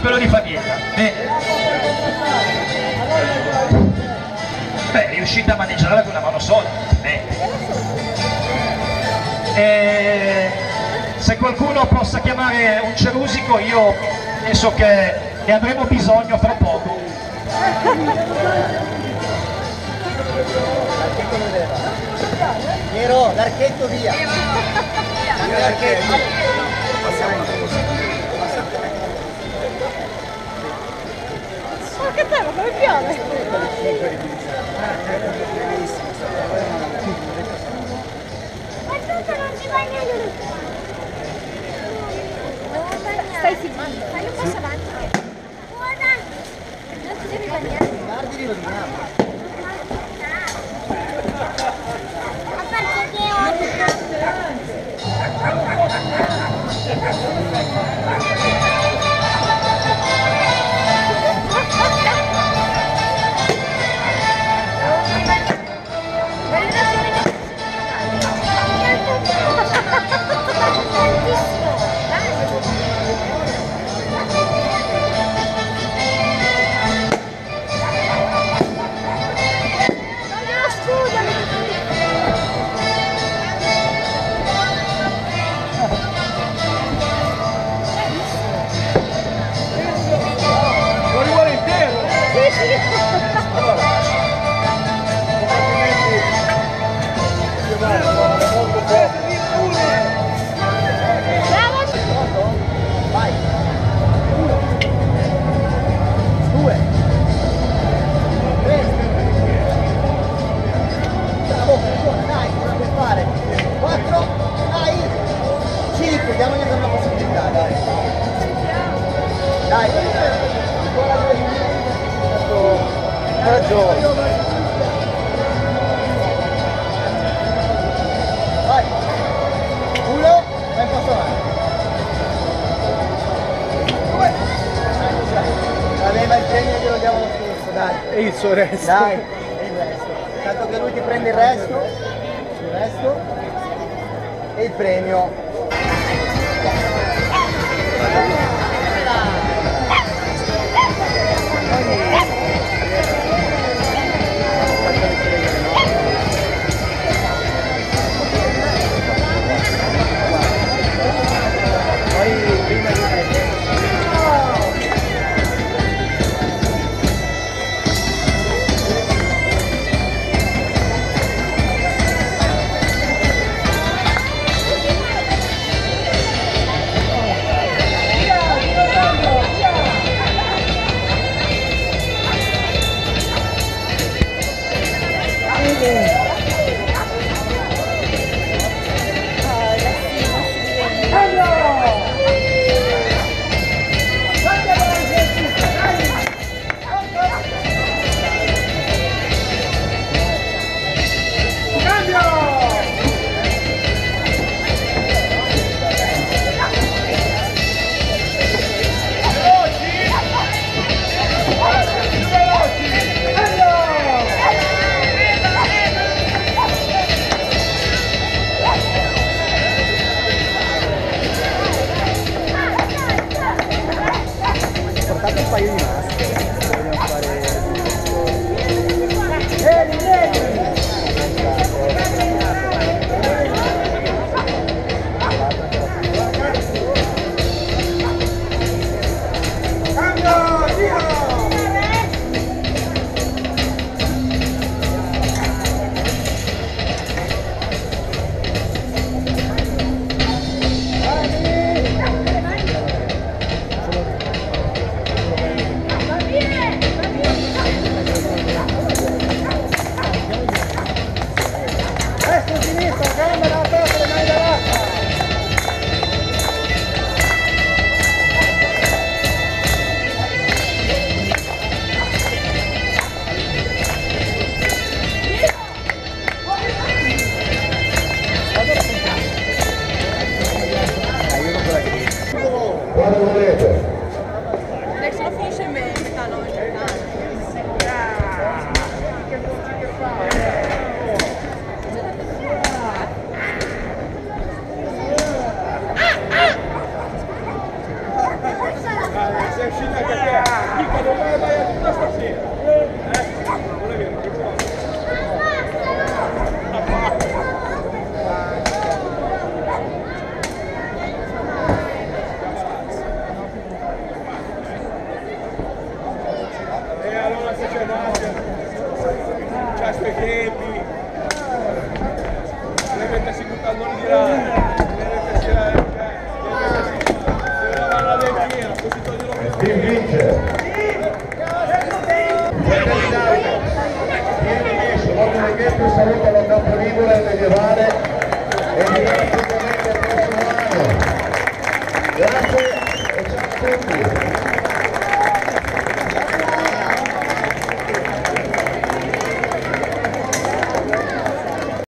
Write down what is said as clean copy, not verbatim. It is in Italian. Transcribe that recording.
quello di famiglia. Beh, riuscite a maneggiarla con una mano sola. Se qualcuno possa chiamare un cerusico, io penso che ne avremo bisogno fra poco. Piero, l'archetto via! L'archetto! Ma che tema, come piove? Ma tutto non ti vai neanche. Stai zitto, fai un passo avanti. Guarda! Non ti devi bagnare. Guardi, li roviniamo. A parte che diamogli una possibilità, dai. Dai, ancora 2 minuti. Ancora giovane. Vai. Uno, vai un passo avanti. 2. Vabbè, ma il premio glielo diamo lo stesso, dai. E il suo resto. Dai, e il resto. Tanto che lui ti prende il resto e il premio. uscita